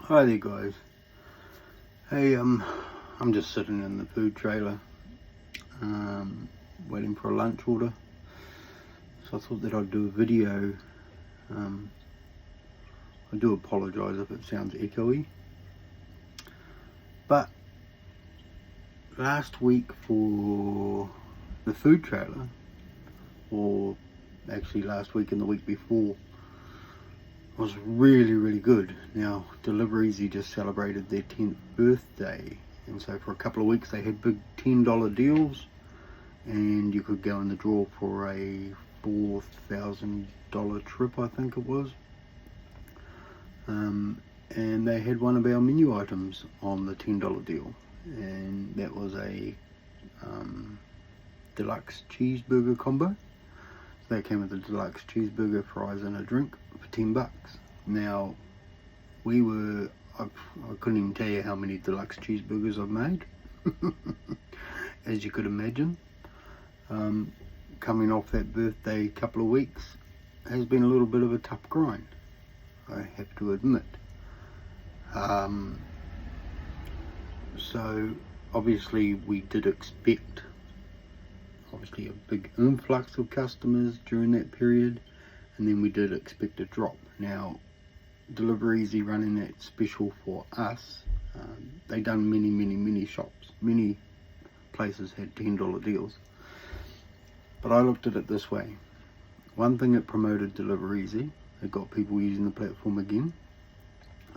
Hi there guys. Hey, I'm just sitting in the food trailer, waiting for a lunch order. So I thought that I'd do a video. I do apologise if it sounds echoey. But last week for the food trailer, or actually last week and the week before, was really good. Now, Deliver Easy just celebrated their 10th birthday, and so for a couple of weeks they had big $10 deals, and you could go in the draw for a $4,000 trip, I think it was. And they had one of our menu items on the $10 deal, and that was a deluxe cheeseburger combo. They came with a deluxe cheeseburger, fries and a drink for $10. Now, I couldn't even tell you how many deluxe cheeseburgers I've made, as you could imagine. Coming off that birthday couple of weeks has been a little bit of a tough grind, I have to admit. So obviously we did expect a big influx of customers during that period, and then we did expect a drop. Now, Deliver Easy running that special for us, they done many shops, many places had $10 deals, but I looked at it this way. One thing, it promoted Deliver Easy, it got people using the platform again.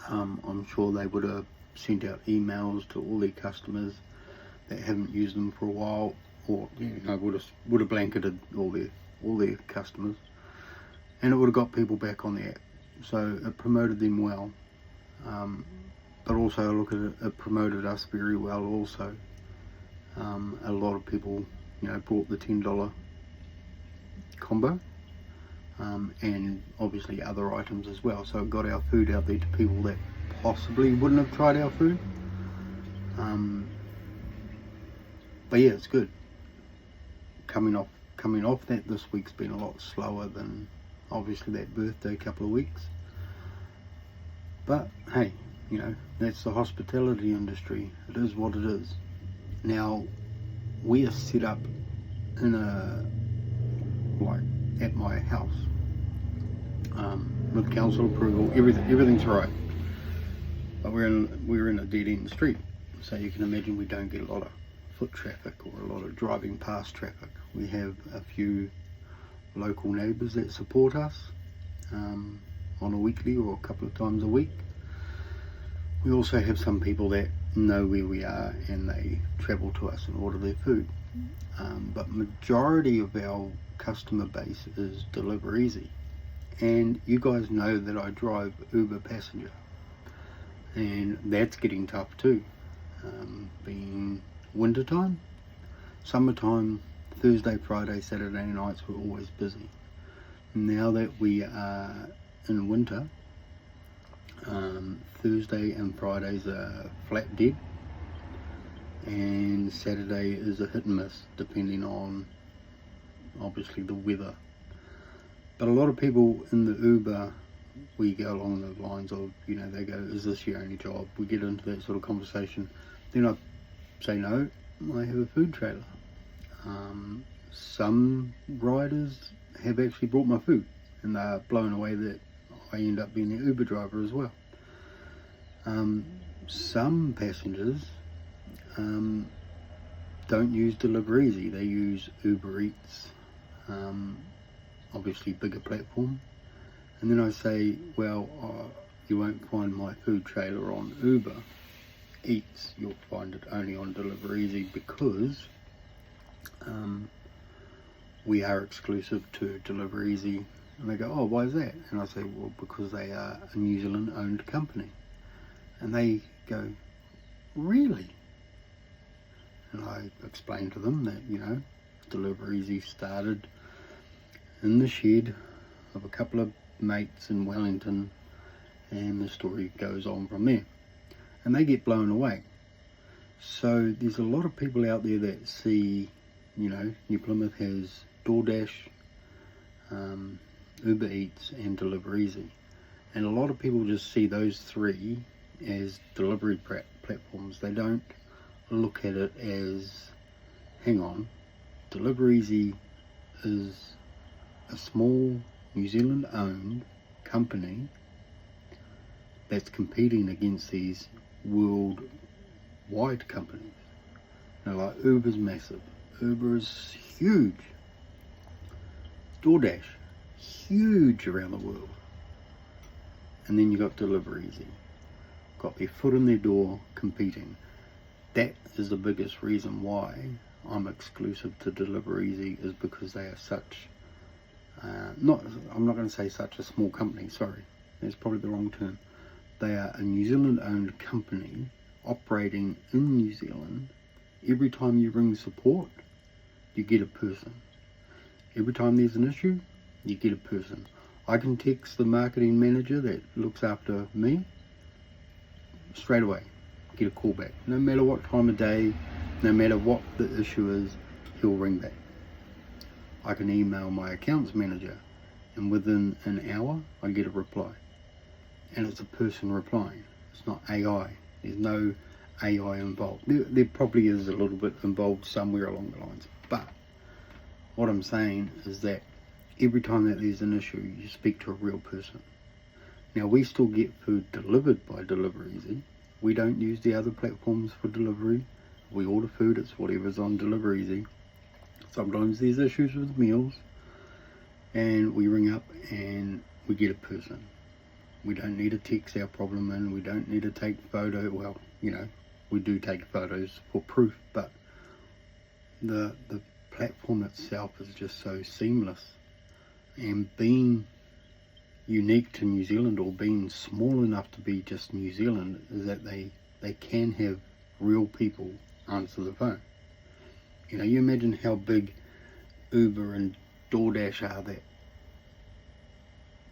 I'm sure they would have sent out emails to all their customers that haven't used them for a while, or would have blanketed all their customers, and it would have got people back on the app. So it promoted them well, but also look at it, it promoted us very well also. A lot of people, bought the $10 combo, and obviously other items as well. So it got our food out there to people that possibly wouldn't have tried our food. But yeah, it's good. Coming off that, this week's been a lot slower than obviously that birthday couple of weeks. But hey, that's the hospitality industry. It is what it is. Now, we are set up in at my house, with council approval. Everything's right. But we're in a dead end street, so you can imagine we don't get a lot of foot traffic or a lot of driving past traffic. We have a few local neighbours that support us on a weekly or a couple of times a week. We also have some people that know where we are and they travel to us and order their food. But majority of our customer base is Deliver Easy, and you guys know that I drive Uber passenger, and that's getting tough too. Being winter time, summertime, Thursday, Friday, Saturday nights were always busy. Now that we are in winter, Thursday and Fridays are flat dead, and Saturday is a hit and miss depending on obviously the weather. But a lot of people in the Uber, we go along the lines of, they go, is this your only job? We get into that sort of conversation. Then I say, no, I have a food trailer. Some riders have actually brought my food, and they're blown away that I end up being their Uber driver as well. Some passengers don't use Deliver Easy, they use Uber Eats, obviously bigger platform. And then I say, well, you won't find my food trailer on Uber Eats, you'll find it only on Deliver Easy, because we are exclusive to Deliver Easy. And they go, oh, why is that? And I say, well, because they are a New Zealand owned company. And they go, really? And I explained to them that, Deliver Easy started in the shed of a couple of mates in Wellington, and the story goes on from there. And they get blown away. So there's a lot of people out there that see, New Plymouth has DoorDash, Uber Eats and Deliver Easy. And a lot of people just see those three as delivery platforms. They don't look at it as, hang on, Delivereasy is a small New Zealand owned company that's competing against these worldwide companies. Like Uber's massive, Uber is huge, DoorDash, huge around the world. And then you got Delivereasy, got their foot in their door competing. That is the biggest reason why I'm exclusive to Delivereasy, is because they are such, I'm not going to say such a small company, sorry, that's probably the wrong term. They are a New Zealand owned company operating in New Zealand. Every time you ring support, you get a person. Every time there's an issue, you get a person. I can text the marketing manager that looks after me, straight away, get a call back. No matter what time of day, no matter what the issue is, he'll ring back. I can email my accounts manager, and within an hour, I get a reply. And it's a person replying. It's not AI. There's no AI involved. There probably is a little bit involved somewhere along the lines. But what I'm saying is that every time that there's an issue, you speak to a real person. Now, we still get food delivered by Delivereasy. We don't use the other platforms for delivery. We order food, it's whatever's on Delivereasy. Sometimes there's issues with meals, and we ring up and we get a person. We don't need to text our problem in, we don't need to take photo. Well, you know, we do take photos for proof, but the platform itself is just so seamless. And being unique to New Zealand, or being small enough to be just New Zealand, is that they can have real people answer the phone. You know, you imagine how big Uber and DoorDash are, that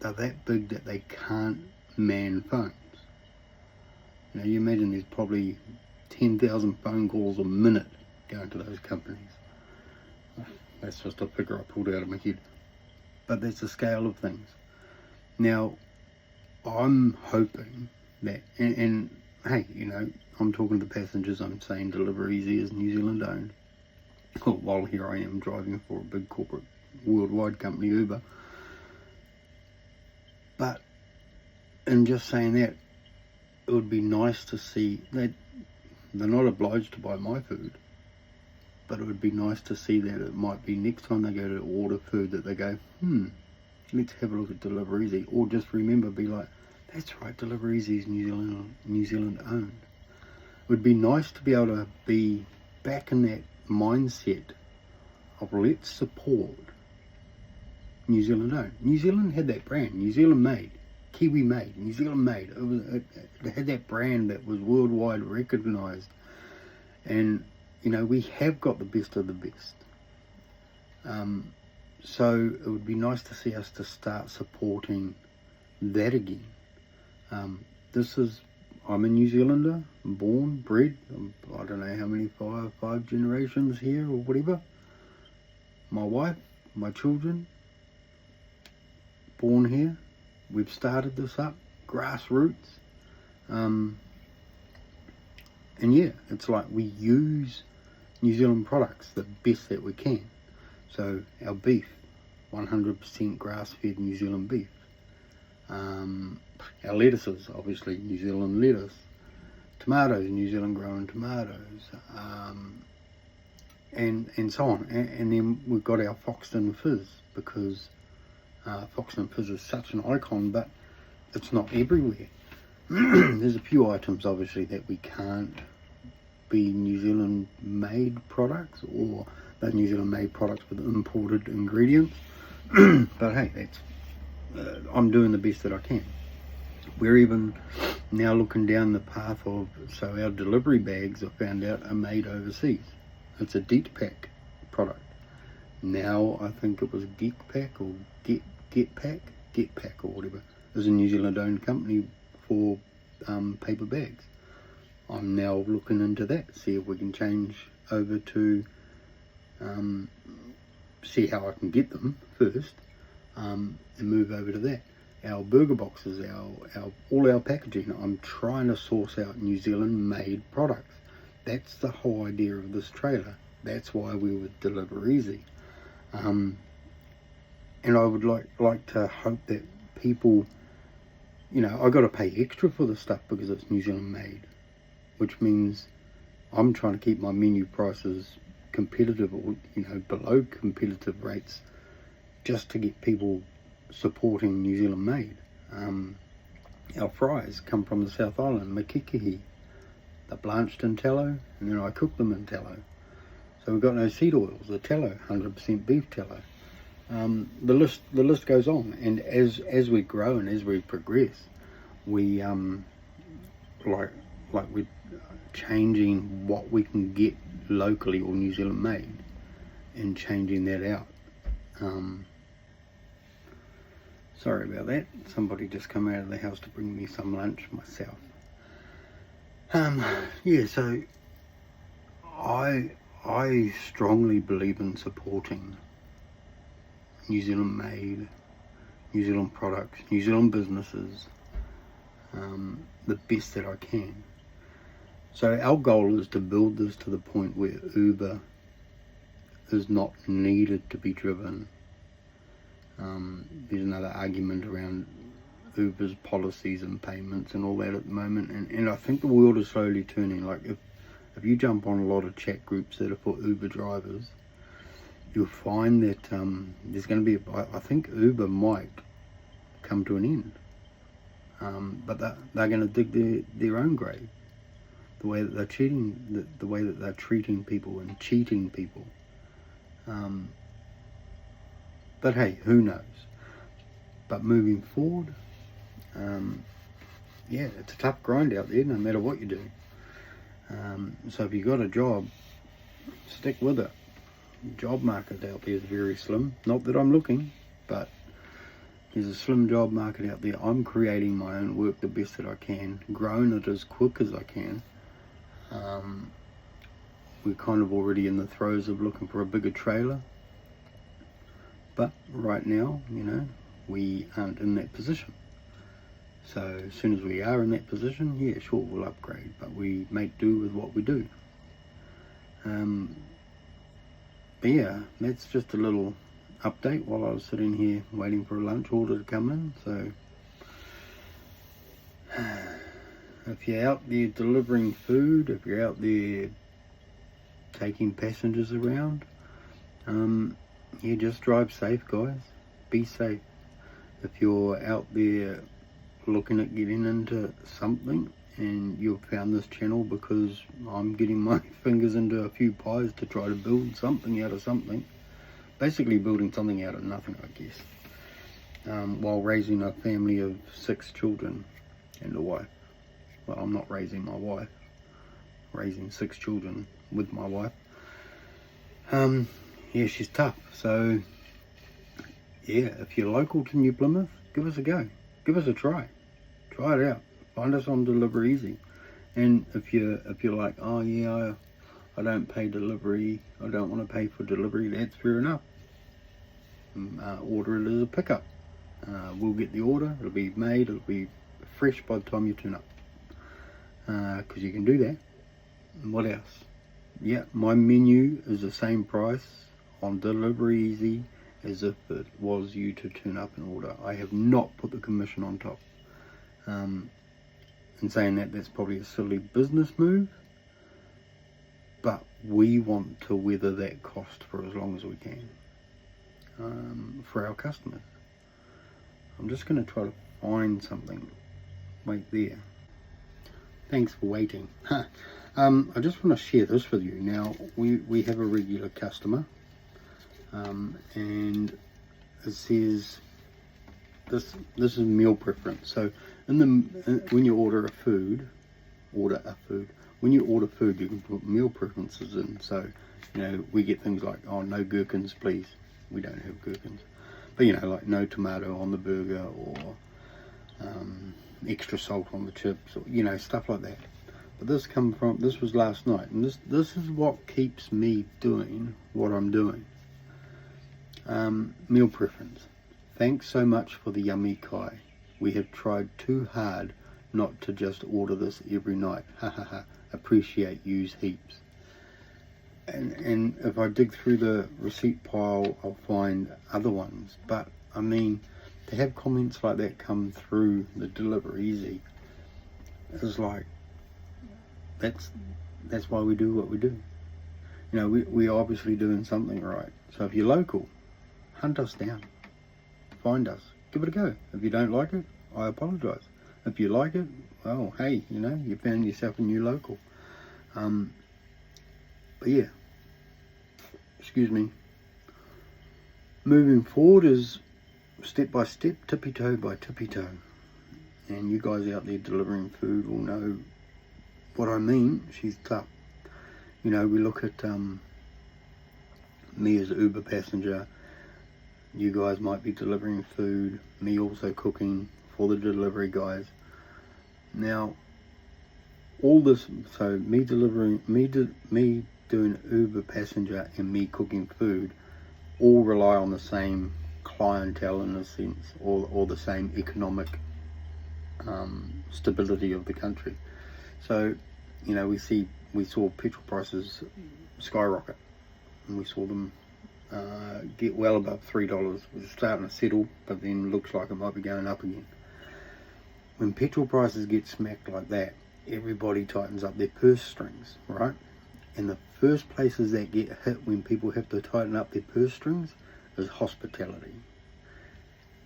they're that big that they can't man phones. You know, you imagine there's probably 10,000 phone calls a minute going to those companies. That's just a figure I pulled out of my head. But that's the scale of things. Now, I'm hoping that, and hey, you know, I'm talking to the passengers, I'm saying Delivereasy is New Zealand owned. While here I am driving for a big corporate worldwide company, Uber. But in just saying that, it would be nice to see that they're not obliged to buy my food, but it would be nice to see that it might be next time they go to order food that they go, let's have a look at Delivereasy. Or just remember, be like, that's right, Delivereasy is New Zealand owned. It would be nice to be able to be back in that mindset of let's support New Zealand owned. New Zealand had that brand, New Zealand made, Kiwi made, New Zealand made. It had that brand that was worldwide recognised. And, you know, we have got the best of the best. So it would be nice to see us to start supporting that again. I'm a New Zealander, born, bred, I don't know how many, five generations here or whatever. My wife, my children, born here. We've started this up, grassroots. And yeah, it's like we use New Zealand products the best that we can. So our beef, 100% grass-fed New Zealand beef. Our lettuces, obviously New Zealand lettuce. Tomatoes, New Zealand grown tomatoes. And so on. And then we've got our Foxton Fizz, because Foxton Fizz is such an icon, but it's not everywhere. There's a few items, obviously, that we can't be New Zealand made products, or they're New Zealand made products with imported ingredients. But hey, that's I'm doing the best that I can. We're even now looking down the path of, so our delivery bags, I found out, are made overseas. It's a Deet Pack product. Now I think it was Geek Pack or Get Pack or whatever. Is a New Zealand owned company for paper bags. I'm now looking into that, see if we can change over to see how I can get them first, and move over to that. our burger boxes, all our packaging. I'm trying to source out New Zealand made products. That's the whole idea of this trailer. That's why we would deliver easy. And I would like to hope that people, I got to pay extra for the stuff because it's New Zealand made, which means I'm trying to keep my menu prices competitive, or below competitive rates, just to get people supporting New Zealand made. Our fries come from the South Island, makikihi. They're blanched in tallow, and then I cook them in tallow. So we've got no seed oils. The tallow, 100% beef tallow. The list goes on, and as we grow and as we progress, we we're changing what we can get locally or New Zealand made, and changing that out. Sorry about that. Somebody just come out of the house to bring me some lunch myself. So I strongly believe in supporting New Zealand made, New Zealand products, New Zealand businesses, the best that I can. So our goal is to build this to the point where Uber is not needed to be driven. There's another argument around Uber's policies and payments and all that at the moment, and I think the world is slowly turning. Like if you jump on a lot of chat groups that are for Uber drivers, you'll find that there's going to be, I think Uber might come to an end, but they're going to dig their own grave. The way that they're cheating, the way that they're treating people and cheating people. But hey, who knows? But moving forward, it's a tough grind out there, no matter what you do. So if you got a job, stick with it. The job market out there is very slim. Not that I'm looking, but there's a slim job market out there. I'm creating my own work the best that I can, growing it as quick as I can. We're kind of already in the throes of looking for a bigger trailer, but right now, we aren't in that position. So as soon as we are in that position, yeah, sure, we'll upgrade, but we make do with what we do. But yeah, that's just a little update while I was sitting here waiting for a lunch order to come in. So if you're out there delivering food, if you're out there taking passengers around, just drive safe, guys. Be safe. If you're out there looking at getting into something and you've found this channel because I'm getting my fingers into a few pies to try to build something out of something, basically building something out of nothing, I guess, while raising a family of 6 children and a wife. Well, I'm not raising my wife, raising 6 children with my wife. She's tough. So if you're local to New Plymouth, give us a go, give us a try it out. Find us on Deliver Easy. And if you're like, oh yeah, I don't pay delivery, I don't want to pay for delivery, that's fair enough. Order it as a pickup. We'll get the order, it'll be made, it'll be fresh by the time you turn up, because you can do that. And what else? Yeah, my menu is the same price on Deliver Easy as if it was you to turn up and order. I have not put the commission on top. In saying that, that's probably a silly business move, but we want to weather that cost for as long as we can, for our customers. I'm just going to try to find something. Wait there. Thanks for waiting. I just want to share this with you. Now, we have a regular customer, and it says this is meal preference. So when you order food, when you order food, you can put meal preferences in. So, we get things like, oh, no gherkins, please. We don't have gherkins. But, like no tomato on the burger, or extra salt on the chips, or, stuff like that. But this was last night, and this is what keeps me doing what I'm doing. Meal preference. Thanks so much for the yummy kai. We have tried too hard not to just order this every night. Ha ha ha. Appreciate yous heaps. And if I dig through the receipt pile, I'll find other ones. But I mean, to have comments like that come through the Deliver Easy is like, that's why we do what we do. You know, we're obviously doing something right. So if you're local, hunt us down, find us, give it a go. If you don't like it, I apologise. If you like it, well, hey, you know, you found yourself a new local. But yeah, excuse me. Moving forward is step by step, tippy toe by tippy toe. And you guys out there delivering food will know what I mean. She's tough. You know, we look at me as an Uber passenger. You guys might be delivering food. Me also cooking for the delivery guys. Now, all this, so me delivering, me doing Uber passenger and me cooking food, all rely on the same clientele in a sense, or the same economic stability of the country. So, you know, we saw petrol prices skyrocket, and we saw them get well above $3. We're starting to settle, but then looks like it might be going up again. When petrol prices get smacked like that, everybody tightens up their purse strings, right? And the first places that get hit when people have to tighten up their purse strings is hospitality.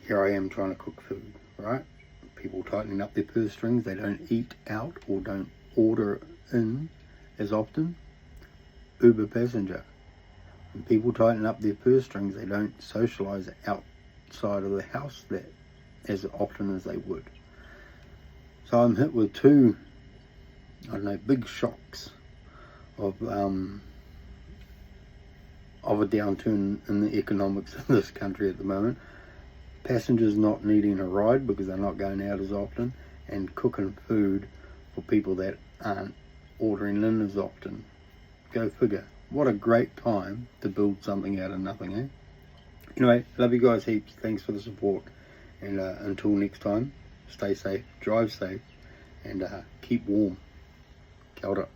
Here I am trying to cook food, right? People tightening up their purse strings. They don't eat out or don't order in as often. Uber passenger. When people tighten up their purse strings, they don't socialise outside of the house that as often as they would. So I'm hit with two, I don't know, big shocks of a downturn in the economics of this country at the moment. Passengers not needing a ride because they're not going out as often, and cooking food for people that aren't ordering in as often. Go figure. What a great time to build something out of nothing, eh? Anyway, love you guys heaps. Thanks for the support. And until next time, stay safe, drive safe, and keep warm. Kia ora.